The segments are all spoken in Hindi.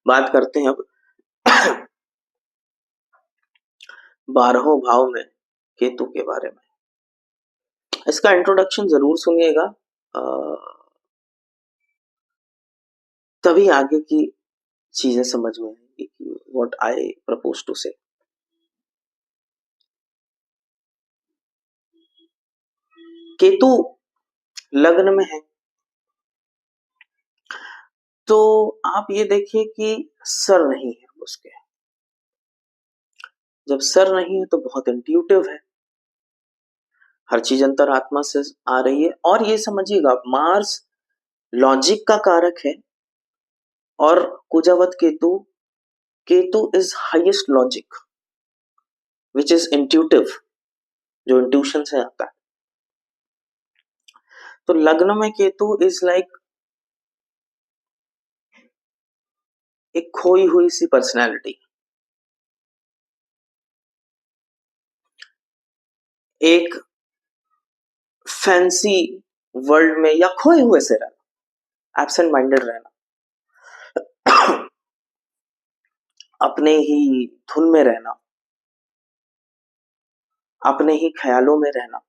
बात करते हैं अब 12वें भाव में केतु के बारे में। इसका इंट्रोडक्शन जरूर सुनिएगा, तभी आगे की चीजें समझ में आएंगी कि व्हाट आई प्रपोज टू से। केतु लग्न में है तो आप ये देखिए कि सर नहीं है उसके। जब सर नहीं है तो बहुत इंट्यूटिव है, हर चीज अंतरात्मा से आ रही है। और ये समझिएगा मार्स लॉजिक का कारक है और कुजावत Ketu, Ketu is highest logic which is intuitive, जो इंट्यूशन से आता है। तो लग्न में केतु इज लाइक एक खोई हुई सी पर्सनैलिटी, एक फैंसी वर्ल्ड में या खोए हुए से रहना, एब्सेंट माइंडेड रहना, अपने ही धुन में रहना, अपने ही ख्यालों में रहना।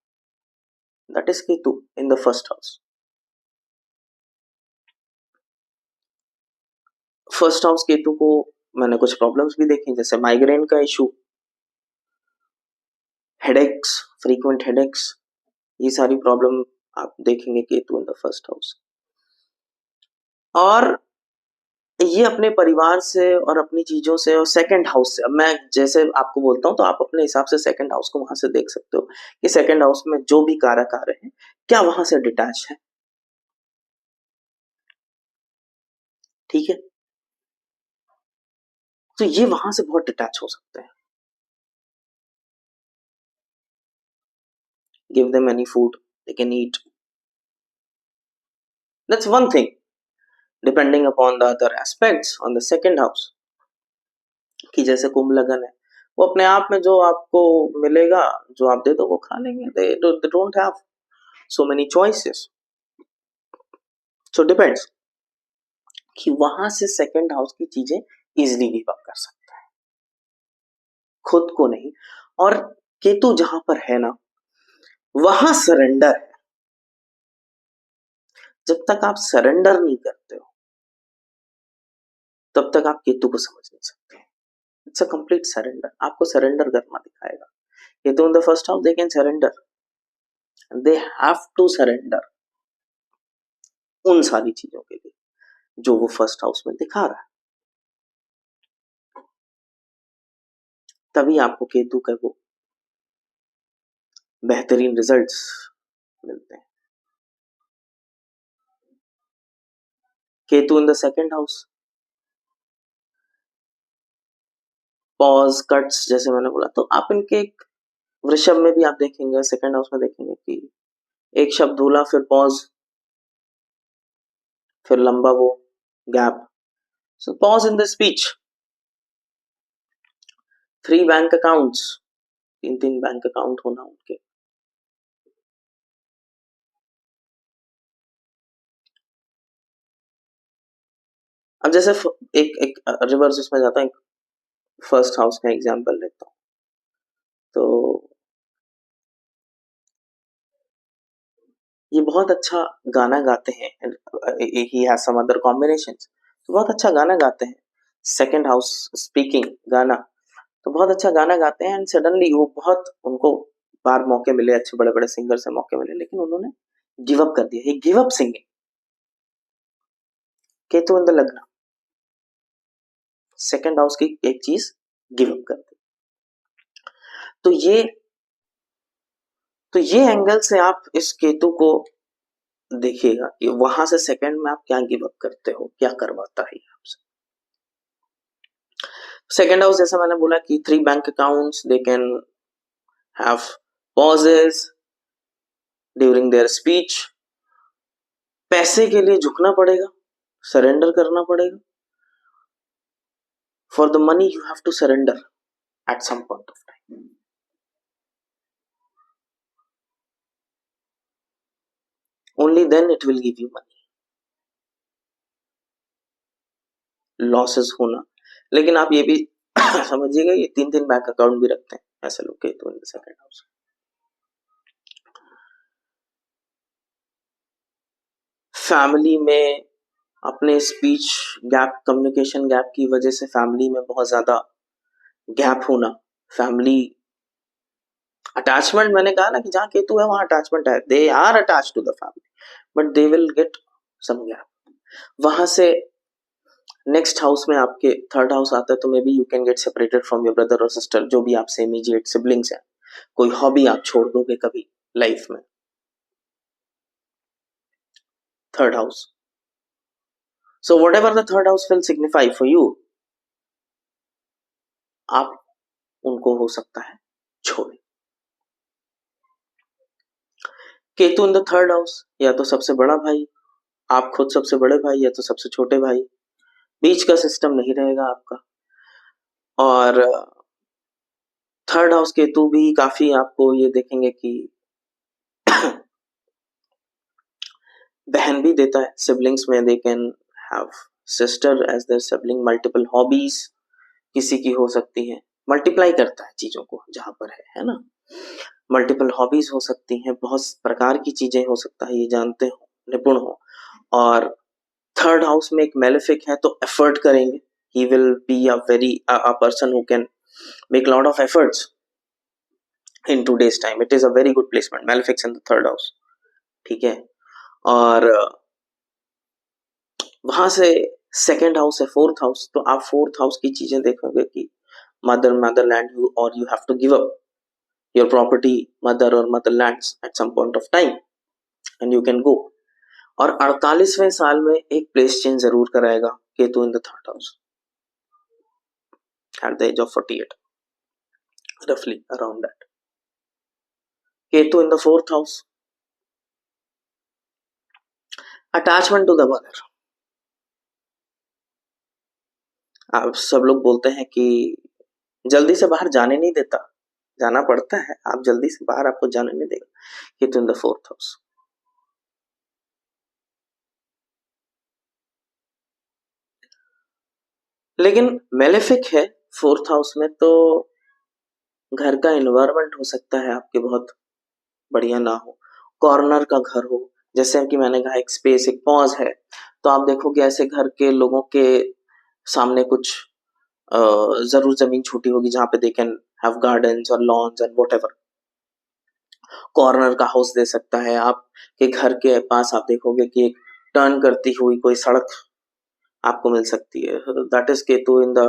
That is Ketu in the first house. First house Ketu को मैंने कुछ प्रॉब्लम्स भी देखी, जैसे माइग्रेन का इशू, हेडेक्स, फ्रीक्वेंट हेडेक्स, ये सारी प्रॉब्लम आप देखेंगे Ketu in the first house. और ये अपने परिवार से और अपनी चीजों से और सेकंड हाउस से, अब मैं जैसे आपको बोलता हूं तो आप अपने हिसाब से सेकंड हाउस को वहां से देख सकते हो कि सेकंड हाउस में जो भी कारक आ रहे हैं क्या वहां से डिटैच है। ठीक है, तो ये वहां से बहुत डिटैच हो सकते हैं। Give them any food they can eat, that's one thing. Depending upon the other aspects on the second house, कि जैसे कुंभ लगन है, वो अपने आप में जो आपको मिलेगा, जो आप दे दो वो खा लेंगे। They don't have so many choices. So depends कि वहां से सेकंड हाउस की चीजें इजिली गिव अप कर सकते हैं, खुद को नहीं। और केतु जहां पर है ना, वहां सरेंडर है। जब तक आप सरेंडर नहीं करते हो तब तक आप केतु को समझ नहीं सकते। इट्स अ कंप्लीट सरेंडर, आपको सरेंडर करना दिखाएगा। Ketu in the first house, they can surrender, they have to surrender उन सारी चीजों के लिए जो वो फर्स्ट हाउस में दिखा रहा है। तभी आपको केतु का वो बेहतरीन रिजल्ट्स मिलते हैं। Ketu in the second house, pause cuts, जैसे मैंने बोला, तो आप इनके वृषभ में भी आप देखेंगे, सेकंड हाउस में देखेंगे कि एक शब्द बोला फिर पॉज, फिर लंबा वो gap. So pause in the speech. 3 bank accounts, 3 bank account होना उनके। अब जैसे एक रिवर्स उसमें जाता है, फर्स्ट हाउस का एग्जांपल लेता हूँ। तो ये बहुत अच्छा गाना गाते हैं, he has some other combinations, तो बहुत अच्छा गाना गाते हैं। सेकंड हाउस स्पीकिंग गाना, तो बहुत अच्छा गाना गाते हैं। एंड सडनली वो बहुत उनको बार मौके मिले, अच्छे बड़े बड़े सिंगर से मौके मिले, लेकिन उन्होंने गिव अप कर दिया। He give up singing. Ketu in the lagna, second house की एक चीज गिव अप कर दी। तो ये एंगल से आप इस केतु को देखिएगा कि वहां से सेकंड में आप क्या गिव अप करते हो, क्या करवाता है आपसे। सेकंड हाउस जैसा मैंने बोला कि 3 bank accounts, they can have pauses during their speech. पैसे के लिए झुकना पड़ेगा, सरेंडर करना पड़ेगा। For the money you have to surrender at some point of time. Only then it will give you money. Losses होना। लेकिन आप ये भी समझिएगा ये 3-3 बैंक अकाउंट भी रखते हैं ऐसे लोग Ketu in the second house. Family में अपने स्पीच गैप, कम्युनिकेशन गैप की वजह से फैमिली में बहुत ज्यादा गैप होना। फैमिली अटैचमेंट, मैंने कहा ना कि जहाँ केतु है वहां अटैचमेंट है, they are attach to the family but they will get some gap. वहां से नेक्स्ट हाउस में आपके थर्ड हाउस आता है तो may be you can get separated from your brother और सिस्टर, जो भी आपसे इमीडिएट सिबलिंग्स हैं। कोई हॉबी आप छोड़ दोगे कभी लाइफ में। Third house, so what ever the third house will signify for you, आप उनको हो सकता है छोड़े। Ketu in the third house, या तो सबसे बड़ा भाई, आप खुद सबसे बड़े भाई, या तो सबसे छोटे भाई, बीच का सिस्टम नहीं रहेगा आपका। और थर्ड हाउस केतु भी काफी आपको ये देखेंगे कि बहन भी देता है सिबलिंग्स में, they can have sister as their sibling. Multiple hobbies किसी की हो सकती है, मल्टीप्लाई करता है चीजों को जहां पर है ना। मल्टीपल हॉबीज हो सकती हैं, बहुत प्रकार की चीजें हो सकता है, ये जानते हो, निपुण हो। और थर्ड हाउस में एक मेलेफिक है तो एफर्ट करेंगे, he will be a very a person who can make lot of efforts in today's time. It is a very good placement, malefics in the third house, ठीक है। और वहां से सेकेंड हाउस है फोर्थ हाउस, तो आप फोर्थ हाउस की चीजें देखोगे कि मदरलैंड, यू और you have to give up your property, mother और motherlands at some point of time and you can go. और 48वें साल में एक प्लेस चेंज जरूर कराएगा Ketu in the third house at the age of 48, रफली around that. Ketu in the fourth house, attachment to the mother. आप सब लोग बोलते हैं कि जल्दी से बाहर जाने नहीं देता, जाना पड़ता है, आप जल्दी से बाहर आपको जाने नहीं देगा Ketu in the fourth house. लेकिन मेलेफिक है फोर्थ हाउस में, तो घर का एनवायरनमेंट हो सकता है आपके बहुत बढ़िया ना हो, कॉर्नर का घर हो, जैसे कि मैंने कहा एक स्पेस, एक पॉज है, तो आप देखोगे ऐसे घर के लोगों के सामने कुछ जरूर जमीन छोटी होगी जहां पे दे कैन हैव गार्डन्स और लॉन्स एंड व्हाटएवर। कॉर्नर का हाउस दे सकता है, आपके घर के पास आप देखोगे कि एक टर्न करती हुई कोई सड़क आपको मिल सकती है, that is Ketu in the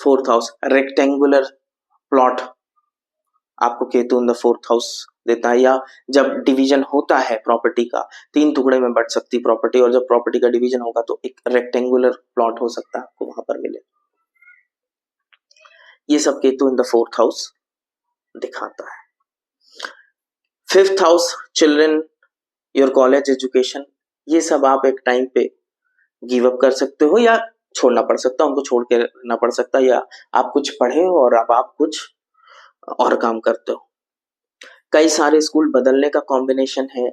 fourth house. Rectangular plot आपको Ketu in the fourth house देता है, या जब डिवीजन होता है प्रॉपर्टी का, 3 टुकड़े में बढ़ सकती प्रॉपर्टी, और जब प्रॉपर्टी का डिवीजन होगा तो एक रेक्टेंगुलर प्लॉट हो सकता है आपको वहां पर मिले। ये सब Ketu in the fourth house दिखाता है। Fifth house, children, your college education, ये सब आप एक टाइम पे गिव अप कर सकते हो या छोड़ना पड़ सकता है, उनको छोड़ के रहना पड़ सकता है, या आप कुछ पढ़े हो और अब आप कुछ और काम करते हो। कई सारे स्कूल बदलने का कॉम्बिनेशन है,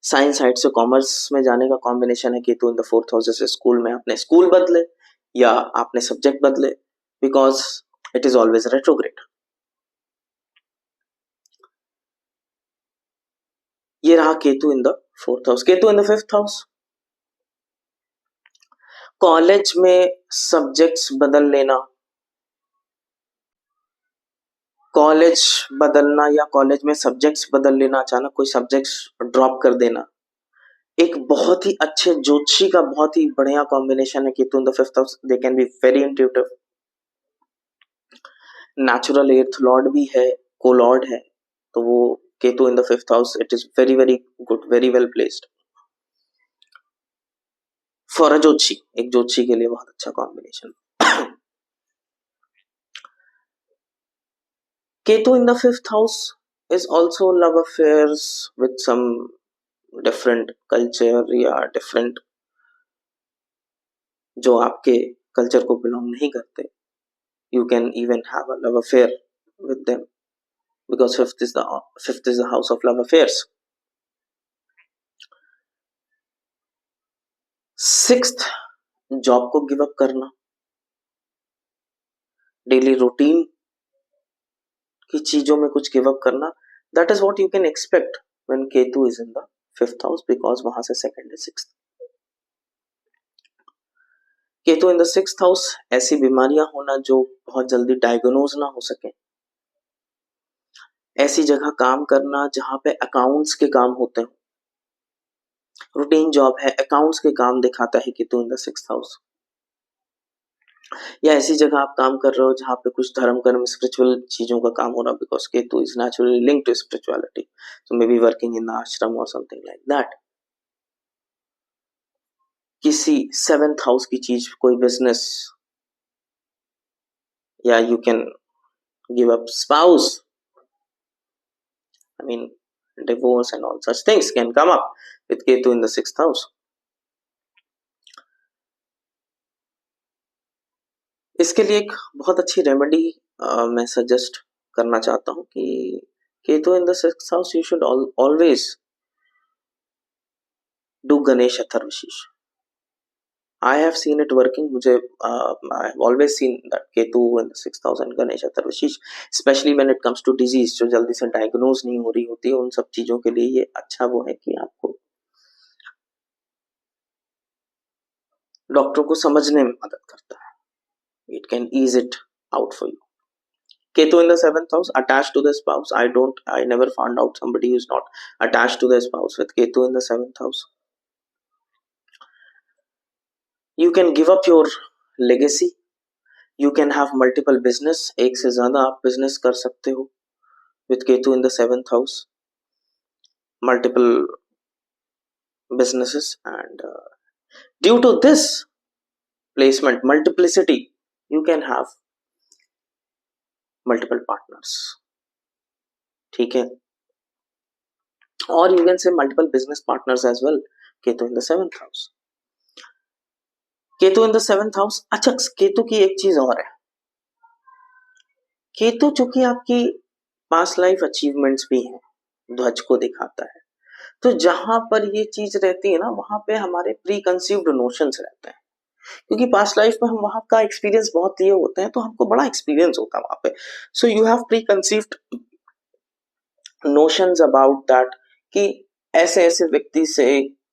साइंस साइड से कॉमर्स में जाने का कॉम्बिनेशन है Ketu in the fourth house. जैसे स्कूल में आपने स्कूल बदले या आपने सब्जेक्ट बदले, because it is always retrograde. ये रहा Ketu in the fourth house. Ketu in the fifth house, college में सब्जेक्ट्स बदल लेना, कॉलेज बदलना या कॉलेज में सब्जेक्ट्स बदल लेना, अचानक कोई सब्जेक्ट्स ड्रॉप कर देना, एक बहुत ही अच्छे ज्योतिषी का बहुत ही बढ़िया कॉम्बिनेशन है Ketu in the fifth house. They can be very intuitive, natural earth lord भी है, को लॉर्ड है, तो वो Ketu in the fifth house, it is very very good, very well placed for a ज्योतिषी। एक ज्योतिषी के लिए बहुत अच्छा combination. Ketu in the fifth house is also love affairs with some different culture या डिफरेंट, जो आपके कल्चर को बिलोंग नहीं करते, you can even have a love affair with them, because fifth is the house of love affairs. Sixth, job को गिव अप करना, डेली रूटीन की चीजों में कुछ गिव अप करना, that is what you can expect when Ketu is in the 5th house, because वहां से 2nd है 6th। Ketu in the 6th house, ऐसी बीमारियां होना जो बहुत जल्दी डायग्नोज ना हो सके, ऐसी जगह काम करना जहां पे अकाउंट्स के काम होते हैं, रूटीन जॉब है, अकाउंट्स के काम दिखाता है Ketu in the 6th house, या ऐसी जगह आप काम कर रहे हो जहां पे कुछ धर्म कर्म स्पिरिचुअल चीजों का काम हो रहा, because Ketu is naturally link to spirituality, so may be working in the ashram और समथिंग लाइक दैट। किसी 7th हाउस की चीज, कोई बिजनेस, या you can give up spouse, I mean divorce and all such things can come up with Ketu in the 6th house. इसके लिए एक बहुत अच्छी रेमेडी मैं सजेस्ट करना चाहता हूँ कि Ketu in the 6th house you should always do Ganesh Atharvashirsha. I have seen it working, मुझे I have always seen that Ketu in the 6th house and Ganesh Atharvashirsha, especially when it comes to disease जो जल्दी से डायग्नोज नहीं हो रही होती है, उन सब चीजों के लिए ये अच्छा वो है कि आपको डॉक्टर को समझने में मदद करता है। It can ease it out for you. Ketu in the 7th house, attached to the spouse. I never found out somebody who is not attached to the spouse with Ketu in the 7th house. You can give up your legacy. You can have multiple business. एक से ज्यादा आप business कर सकते हो with Ketu in the 7th house. Multiple businesses, and due to this placement, multiplicity, you can have multiple partners. ठीक है, or you can say multiple business partners as well. Ketu in the 7th house. Ketu in the 7th house. अच्छा, केतु की एक चीज और है, केतु चूंकि आपकी पास्ट लाइफ अचीवमेंट्स भी हैं, ध्वज को दिखाता है, तो जहां पर ये चीज रहती है ना, वहां पे हमारे प्री कंसीव्ड नोशंस रहते हैं, क्योंकि पास्ट लाइफ में हम वहां का एक्सपीरियंस बहुत लिए होते हैं, तो हमको बड़ा एक्सपीरियंस होता है वहां पे। So you have pre conceived notions about that कि ऐसे ऐसे व्यक्ति से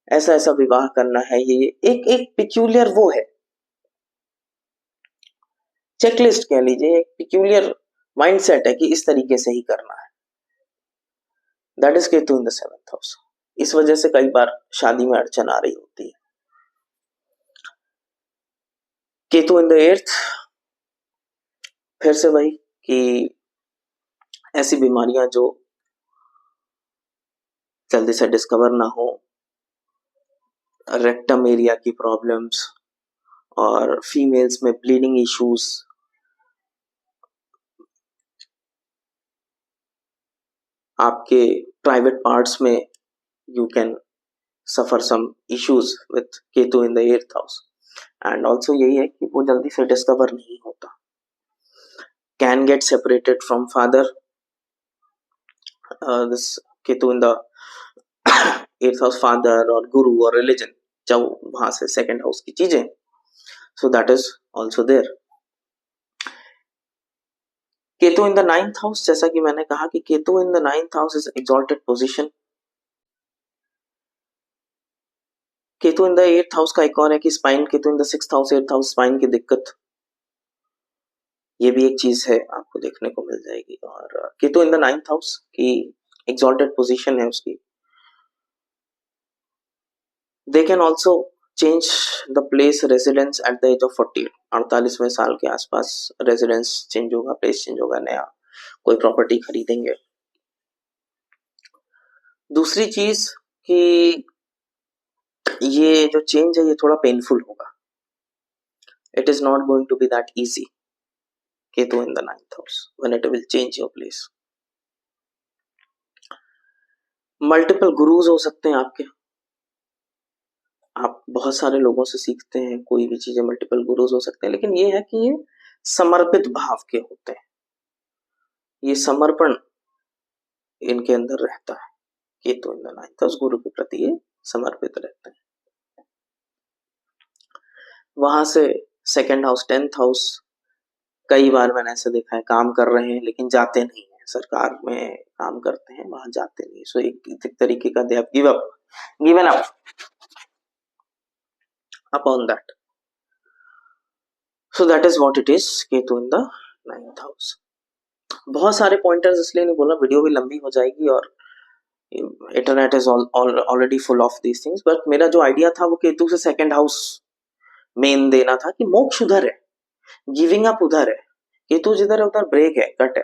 ऐसा ऐसा विवाह करना है, ये एक पिक्यूलियर वो है, चेकलिस्ट कह लीजिए, एक पिक्यूलियर माइंडसेट है कि इस तरीके से ही करना है। That is Ketu in the 7th house. इस वजह से कई बार शादी में अड़चन आ रही होती है। केतु इन द 8th, फिर से वही कि ऐसी बीमारियां जो जल्दी से डिस्कवर ना हो, रेक्टम एरिया की प्रॉब्लम्स, और फीमेल्स में ब्लीडिंग इश्यूज, आपके प्राइवेट पार्ट्स में you can suffer some issues with Ketu in the 8th house. And also यही है कि वो जल्दी से डिस्कवर नहीं होता, can get separated from father, this Ketu in the 8th house, father और गुरु और रिलीजन, जब वहां से 2nd हाउस की चीजें, so that is also there. Ketu in the 9th house, जैसा कि मैंने कहा कि Ketu in the 9th house is exalted position. Ketu in the 8th house का एक और है कि spine, Ketu in the 6th house 8th house, spine की दिक्कत, ये भी एक चीज है आपको देखने को मिल जाएगी। और Ketu in the 9th house की एक्सॉल्टेड पोजीशन है उसकी, they can also change the place residence at the age of 40, 48वें साल के आसपास रेजिडेंस चेंज होगा, प्लेस चेंज होगा, नया कोई प्रॉपर्टी खरीदेंगे। दूसरी चीज कि ये जो चेंज है ये थोड़ा पेनफुल होगा, it is not going to be that easy. Ketu in the 9th house when it will change your place. Multiple gurus हो सकते हैं आपके, आप बहुत सारे लोगों से सीखते हैं कोई भी चीजें, मल्टीपल गुरुज हो सकते हैं, लेकिन ये है कि ये समर्पित भाव के होते हैं, ये समर्पण इनके अंदर रहता है। Ketu in the 9th house गुरु के प्रति ये समर्पित रहते हैं। वहां से 2nd हाउस 10th हाउस, कई बार मैंने ऐसे देखा है काम कर रहे हैं लेकिन जाते नहीं है, सरकार में काम करते हैं वहां जाते नहीं, सो एक तरीके का they have given up upon that. So that is what it is Ketu in the 9th house. बहुत सारे पॉइंटर्स इसलिए नहीं बोला, वीडियो भी लंबी हो जाएगी और internet is already full of these things, but मेरा जो आइडिया था वो केतु से सेकंड हाउस मेन देना था कि मोक्ष उधर है, गिविंग अप उधर है, केतु जिधर है उधर ब्रेक है, कट है,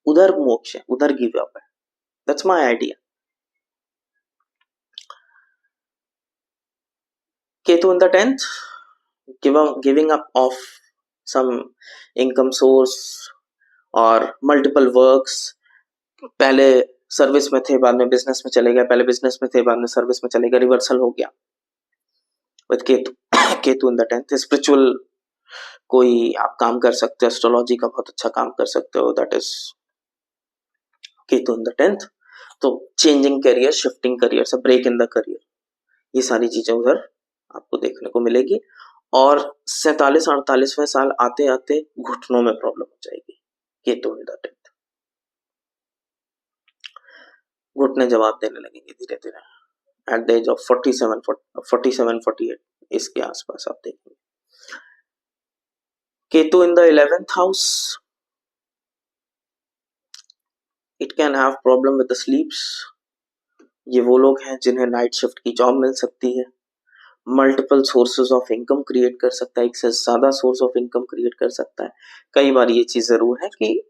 उधर मोक्ष है, उधर गिव अप है। That's my idea. Ketu in the 10th, giving up of some income source और मल्टीपल वर्क्स, पहले सर्विस में थे बाद में बिजनेस में चले गए, पहले बिजनेस में थे बाद में सर्विस में चले गए, रिवर्सल हो गया with Ketu. Ketu in the 10th। Spiritual कोई आप काम कर सकते हो, एस्ट्रोलॉजी का बहुत अच्छा काम कर सकते हो, that is Ketu in the 10th। तो चेंजिंग करियर, शिफ्टिंग करियर से ब्रेक इन द करियर, ये सारी चीजें उधर आपको देखने को मिलेगी। और 47-48वें साल आते आते घुटनों में प्रॉब्लम हो जाएगी, केतु इन द 10th। घुटने जवाब देने लगेंगे धीरे धीरे एट द एज ऑफ 47-48, इसके आसपास आप देखेंगे। Ketu in the 11th house, it can have problem with the स्लीप्स। ये वो लोग हैं जिन्हें नाइट शिफ्ट की जॉब मिल सकती है, multiple sources of income create कर सकता है, एक से ज्यादा सोर्स ऑफ इनकम क्रिएट कर सकता है। कई बार ये चीज जरूर है कि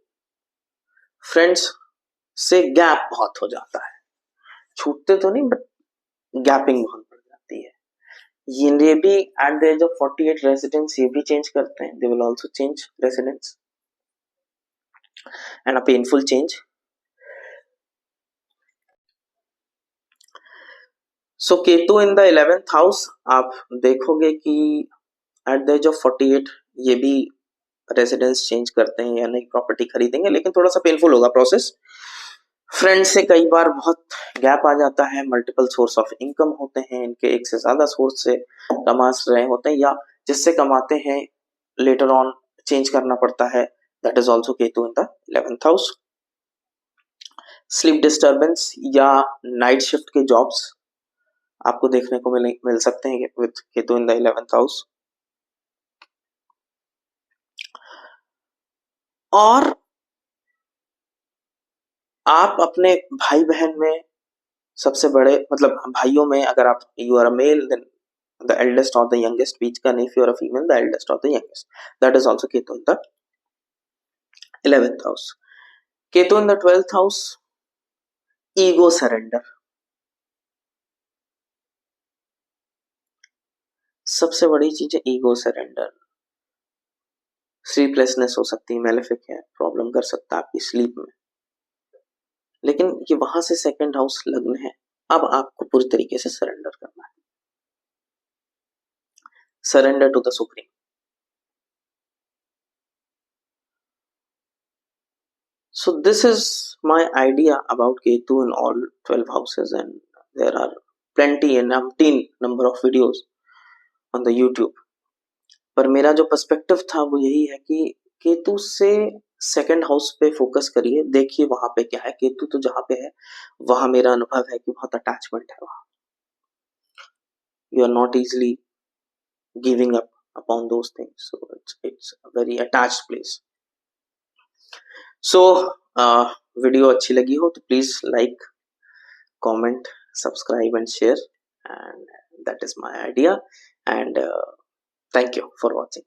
फ्रेंड्स से गैप बहुत हो जाता है, छूटते तो नहीं बट गैपिंग बहुत बढ़ जाती है। ये भी at the age of 48 residence ये भी चेंज करते हैं, they will also change residence and a painful change. So Ketu in the 11th house, आप देखोगे कि एट द एज ऑफ 48 ये भी रेसिडेंस चेंज करते हैं या नई प्रॉपर्टी खरीदेंगे, लेकिन थोड़ा सा पेनफुल होगा प्रोसेस। फ्रेंड से कई बार बहुत गैप आ जाता है, मल्टीपल सोर्स ऑफ इनकम होते हैं इनके, एक से ज्यादा सोर्स से कमा रहे होते हैं या जिससे कमाते हैं लेटर ऑन चेंज करना पड़ता है, that is also Ketu in the 11th house. Sleep disturbance या नाइट शिफ्ट के जॉब्स आपको देखने को मिल सकते हैं with Ketu in the 11th house. और आप अपने भाई बहन में सबसे बड़े, मतलब भाइयों में अगर आप you are a male then the eldest और द यंगेस्ट, बीच का नहीं, फिर अ फीमेल द एल्डेस्ट और the youngest, that is also Ketu in the 11th house. Ketu in the 12th house, ego surrender. सबसे बड़ी चीज है ईगो सरेंडर। स्लीपलेसनेस हो सकती है, मैलेफिक है, प्रॉब्लम कर सकता है आपकी स्लीप में, लेकिन ये वहां से सेकंड हाउस लग्न है, अब आपको पूरी तरीके से सरेंडर करना है, surrender to the supreme. So this is my idea about Ketu in all 12 houses, and there are plenty and umpteen number of videos on the YouTube. पर मेरा जो पर्सपेक्टिव था वो यही है कि केतु से सेकंड हाउस पे फोकस करिए, देखिए वहां पे क्या है। केतु तो जहां पे है वहां मेरा अनुभव है कि बहुत अटैचमेंट है, वहां you are not easily giving up upon those things, so it's a very attached place. So video अच्छी लगी हो तो please like, comment, subscribe and share, and that is my idea, and thank you for watching.